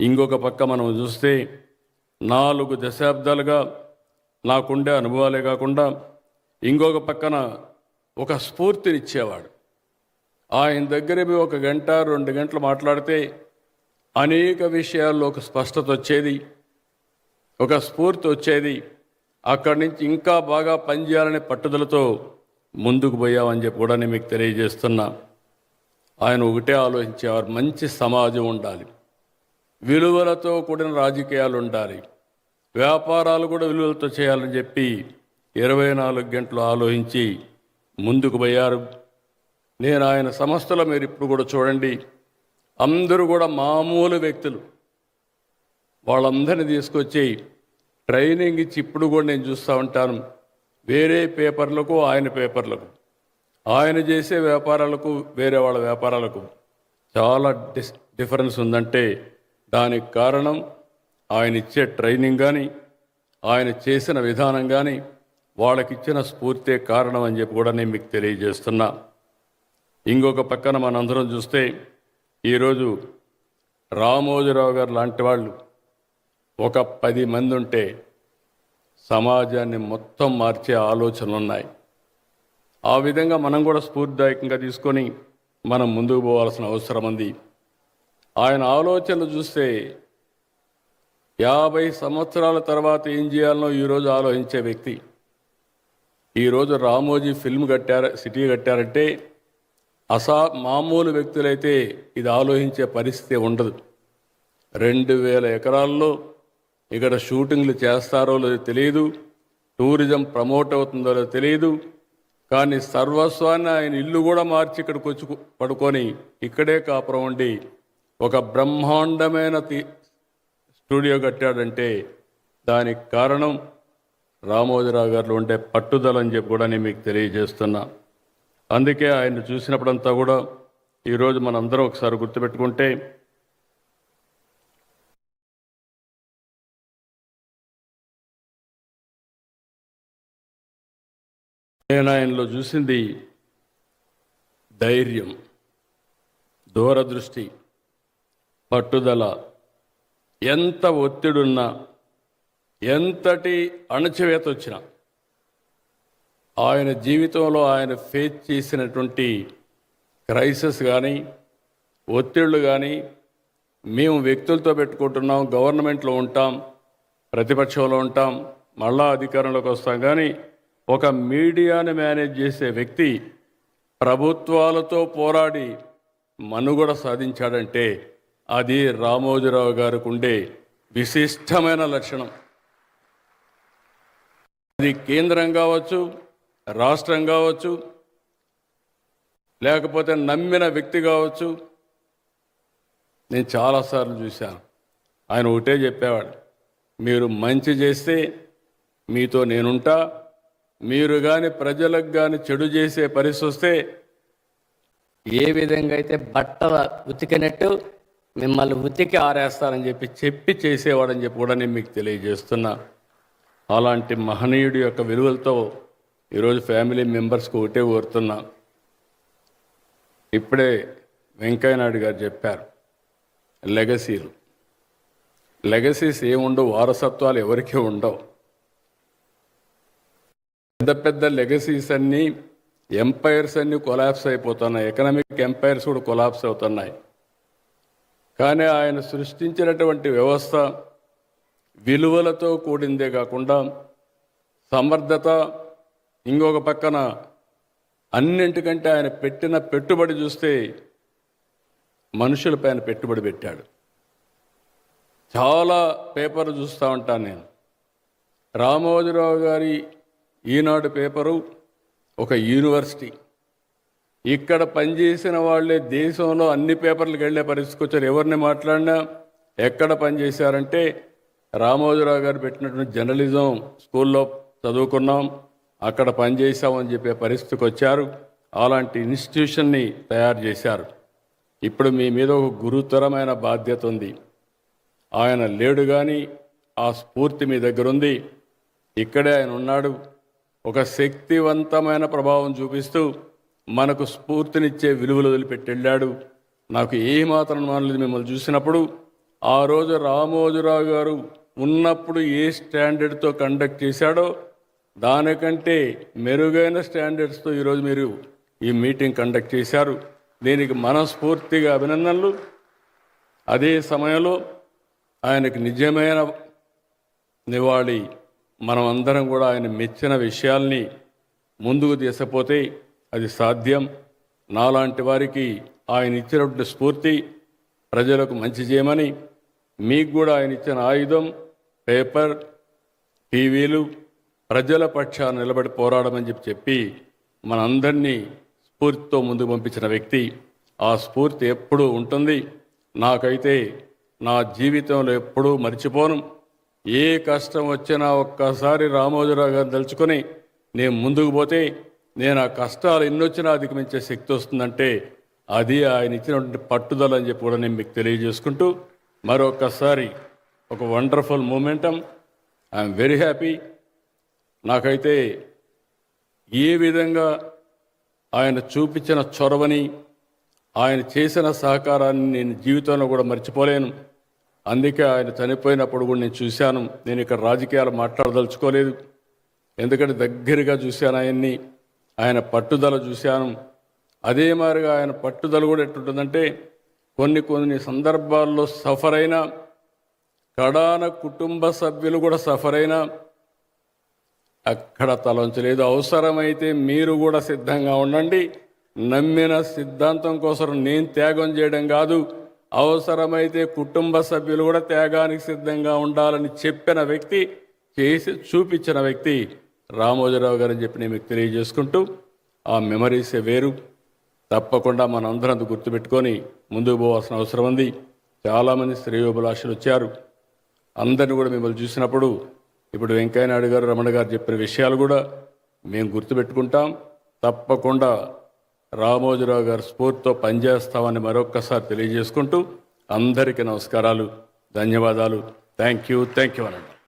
ఇంకొక పక్క మనం చూస్తే 4 దశాబ్దాలుగా నాకుండే అనుభవాలే కాకుండా ఇంకొక పక్కన ఒక స్ఫూర్తినిచ్చేవాడు. ఆయన దగ్గర ఒక గంట 2 గంటలు మాట్లాడితే అనేక విషయాల్లో ఒక స్పష్టత వచ్చేది, ఒక స్ఫూర్తి వచ్చేది. అక్కడి నుంచి ఇంకా బాగా పనిచేయాలనే పట్టుదలతో ముందుకు పోయామని చెప్పి కూడా నేను మీకు తెలియజేస్తున్నా. ఆయన ఒకటే ఆలోచించేవారు, మంచి సమాజం ఉండాలి, విలువలతో కూడిన రాజకీయాలు ఉండాలి, వ్యాపారాలు కూడా విలువలతో చేయాలని చెప్పి 24 గంటలు ఆలోచించి ముందుకు పోయారు. నేను ఆయన సంస్థలో మీరు ఇప్పుడు కూడా చూడండి, అందరూ కూడా మామూలు వ్యక్తులు. వాళ్ళందరినీ తీసుకొచ్చి ట్రైనింగ్ ఇచ్చి ఇప్పుడు కూడా నేను చూస్తూ ఉంటాను. వేరే పేపర్లకు ఆయన పేపర్లకు, ఆయన చేసే వ్యాపారాలకు వేరే వాళ్ళ వ్యాపారాలకు చాలా డిఫరెన్స్ ఉందంటే దానికి కారణం ఆయన ఇచ్చే ట్రైనింగ్ కానీ, ఆయన చేసిన విధానం కానీ, వాళ్ళకిచ్చిన స్ఫూర్తే కారణం అని చెప్పి కూడా నేను మీకు తెలియజేస్తున్నా. ఇంకొక పక్కన మనందరం చూస్తే ఈరోజు రామోజీరావు గారు లాంటి వాళ్ళు ఒక 10 మంది ఉంటే సమాజాన్ని మొత్తం మార్చే ఆలోచనలు ఉన్నాయి. ఆ విధంగా మనం కూడా స్ఫూర్తిదాయకంగా తీసుకొని మనం ముందుకు పోవాల్సిన అవసరం ఉంది. ఆయన ఆలోచనలు చూస్తే 50 సంవత్సరాల తర్వాత ఏం చేయాలనో ఈరోజు ఆలోచించే వ్యక్తి. ఈరోజు రామోజీ సిటీ కట్టారంటే మామూలు వ్యక్తులైతే ఇది ఆలోచించే పరిస్థితి ఉండదు. 2000 ఎకరాల్లో ఇక్కడ షూటింగ్లు చేస్తారో లేదో తెలియదు, టూరిజం ప్రమోట్ అవుతుందో లేదో తెలియదు. కానీ సర్వస్వాన్ని ఆయన ఇల్లు కూడా మార్చి ఇక్కడికి వచ్చి పడుకొని ఇక్కడే కాపురం ఉండి ఒక బ్రహ్మాండమైన స్టూడియో కట్టాడంటే దానికి కారణం రామోజీరావు గారిలో ఉండే పట్టుదలని చెప్పి కూడా నేను మీకు తెలియజేస్తున్నా. అందుకే ఆయన చూసినప్పుడంతా కూడా ఈరోజు మనందరం ఒకసారి గుర్తుపెట్టుకుంటే, నేను ఆయనలో చూసింది ధైర్యం, దూరదృష్టి, పట్టుదల. ఎంత ఒత్తిడున్నా, ఎంతటి అణచివేత వచ్చినా ఆయన జీవితంలో ఆయన ఫేస్ చేసినటువంటి క్రైసిస్ కానీ, ఒత్తిళ్ళు కానీ, మేము వ్యక్తులతో పెట్టుకుంటున్నాం, గవర్నమెంట్లో ఉంటాం, ప్రతిపక్షంలో ఉంటాం, మళ్ళా అధికారంలోకి వస్తాం, కానీ ఒక మీడియాని మేనేజ్ చేసే వ్యక్తి ప్రభుత్వాలతో పోరాడి మనుగడ సాధించాడంటే అది రామోజీరావు గారికి ఉండే విశిష్టమైన లక్షణం. అది కేంద్రం కావచ్చు, రాష్ట్రం కావచ్చు, లేకపోతే నమ్మిన వ్యక్తి కావచ్చు. నేను చాలాసార్లు చూశాను. ఆయన ఒకటే చెప్పేవాడు, మీరు మంచి చేస్తే మీతో నేనుంటా, మీరు కానీ ప్రజలకు కానీ చెడు చేసే పరిస్థితి వస్తే ఏ విధంగా అయితే బట్టలు ఉతికినట్టు మిమ్మల్ని ఉతికి ఆరేస్తారని చెప్పి చేసేవాడని చెప్పి కూడా నేను మీకు తెలియజేస్తున్నా. అలాంటి మహనీయుడి యొక్క విలువలతో ఈరోజు ఫ్యామిలీ మెంబర్స్కి ఒకటే కోరుతున్నా. ఇప్పుడే వెంకయ్యనాయుడు గారు చెప్పారు, లెగసీస్ ఏముండవు, వారసత్వాలు ఎవరికీ ఉండవు. పెద్ద పెద్ద లెగసీస్ అన్నీ, ఎంపైర్స్ అన్నీ కొలాప్స్ అయిపోతున్నాయి, ఎకనామిక్ ఎంపైర్స్ కూడా కొలాప్స్ అవుతున్నాయి. కానీ ఆయన సృష్టించినటువంటి వ్యవస్థ విలువలతో కూడిందే కాకుండా సమర్థత, ఇంకొక పక్కన అన్నింటికంటే ఆయన పెట్టిన పెట్టుబడి చూస్తే మనుషులపైన పెట్టుబడి పెట్టాడు. చాలా పేపర్లు చూస్తూ ఉంటాను నేను. రామోజీరావు గారి ఈనాడు పేపరు ఒక యూనివర్సిటీ. ఇక్కడ పనిచేసిన వాళ్ళే దేశంలో అన్ని పేపర్లకు వెళ్ళే పరిస్థితికి వచ్చారు. ఎవరిని మాట్లాడినా ఎక్కడ పనిచేశారంటే రామోజీరావు గారు పెట్టినటువంటి జర్నలిజం స్కూల్లో చదువుకున్నాం, అక్కడ పనిచేసామని చెప్పే పరిస్థితికి వచ్చారు. అలాంటి ఇన్స్టిట్యూషన్ని తయారు చేశారు. ఇప్పుడు మీ మీద ఒక గురుతరమైన బాధ్యత ఉంది. ఆయన లేడు కానీ ఆ స్ఫూర్తి మీ దగ్గర ఉంది. ఇక్కడే ఆయన ఉన్నాడు. ఒక శక్తివంతమైన ప్రభావం చూపిస్తూ మనకు స్ఫూర్తినిచ్చే విలువలు వదిలిపెట్టి వెళ్ళాడు. నాకు ఏమాత్రం మానలేదు మిమ్మల్ని చూసినప్పుడు. ఆ రోజు రామోజీరావు గారు ఉన్నప్పుడు ఏ స్టాండర్డ్తో కండక్ట్ చేశాడో దానికంటే మెరుగైన స్టాండర్డ్స్తో ఈరోజు మీరు ఈ మీటింగ్ కండక్ట్ చేశారు. దీనికి మనస్ఫూర్తిగా అభినందనలు. అదే సమయంలో ఆయనకు నిజమైన నివాళి మనం అందరం కూడా ఆయన మెచ్చిన విషయాల్ని ముందుకు తీసుకుపోతే అది సాధ్యం. నాలాంటి వారికి ఆయన ఇచ్చినటువంటి స్ఫూర్తి ప్రజలకు మంచి చేయమని, మీకు కూడా ఆయన ఇచ్చిన ఆయుధం పేపర్, టీవీలు, ప్రజల పక్షాన నిలబడి పోరాడమని చెప్పి మనందరినీ స్ఫూర్తితో ముందుకు పంపించిన వ్యక్తి. ఆ స్ఫూర్తి ఎప్పుడూ ఉంటుంది. నాకైతే నా జీవితంలో ఎప్పుడూ మర్చిపోను. ఏ కష్టం వచ్చినా ఒక్కసారి రామోజీరావు గారిని తలుచుకొని నేను ముందుకు పోతే నేను ఆ కష్టాలు ఎన్నొచ్చినా అధిగమించే శక్తి వస్తుందంటే అది ఆయన ఇచ్చినటువంటి పట్టుదల అని చెప్పి కూడా నేను మీకు తెలియజేసుకుంటూ మరొకసారి ఒక wonderful momentum. I'm very happy. నాకైతే ఏ విధంగా ఆయన చూపించిన చొరవని, ఆయన చేసిన సహకారాన్ని నేను జీవితంలో కూడా మర్చిపోలేను. అందుకే ఆయన చనిపోయినప్పుడు కూడా నేను చూశాను. నేను ఇక్కడ రాజకీయాలు మాట్లాడదలుచుకోలేదు, ఎందుకంటే దగ్గరగా చూశాను ఆయన్ని, ఆయన పట్టుదల చూశాను. అదే మాదిరిగా ఆయన పట్టుదల కూడా ఎట్టుంటుందంటే కొన్ని సందర్భాల్లో సఫర్ అయినా, కడాన కుటుంబ సభ్యులు కూడా సఫర్ అయినా అక్కడ తలంచలేదు. అవసరమైతే మీరు కూడా సిద్ధంగా ఉండండి. నమ్మిన సిద్ధాంతం కోసం నేను త్యాగం చేయడం కాదు, అవసరమైతే కుటుంబ సభ్యులు కూడా త్యాగానికి సిద్ధంగా ఉండాలని చెప్పిన వ్యక్తి, చేసి చూపించిన వ్యక్తి రామోజీరావు గారని చెప్పి నేను మీకు తెలియజేసుకుంటూ, ఆ మెమరీసే వేరు. తప్పకుండా మనందరం అంత గుర్తుపెట్టుకొని ముందుకు పోవాల్సిన అవసరం ఉంది. చాలామంది శ్రేయోభిలాషులు వచ్చారు. అందరిని కూడా మిమ్మల్ని చూసినప్పుడు ఇప్పుడు వెంకయ్యనాయుడు గారు, రమణ గారు చెప్పిన విషయాలు కూడా మేము గుర్తుపెట్టుకుంటాం. తప్పకుండా రామోజీరావు గారి స్ఫూర్తితో పనిచేస్తామని మరొక్కసారి తెలియజేసుకుంటూ అందరికీ నమస్కారాలు, ధన్యవాదాలు. థ్యాంక్ యూ అనండి.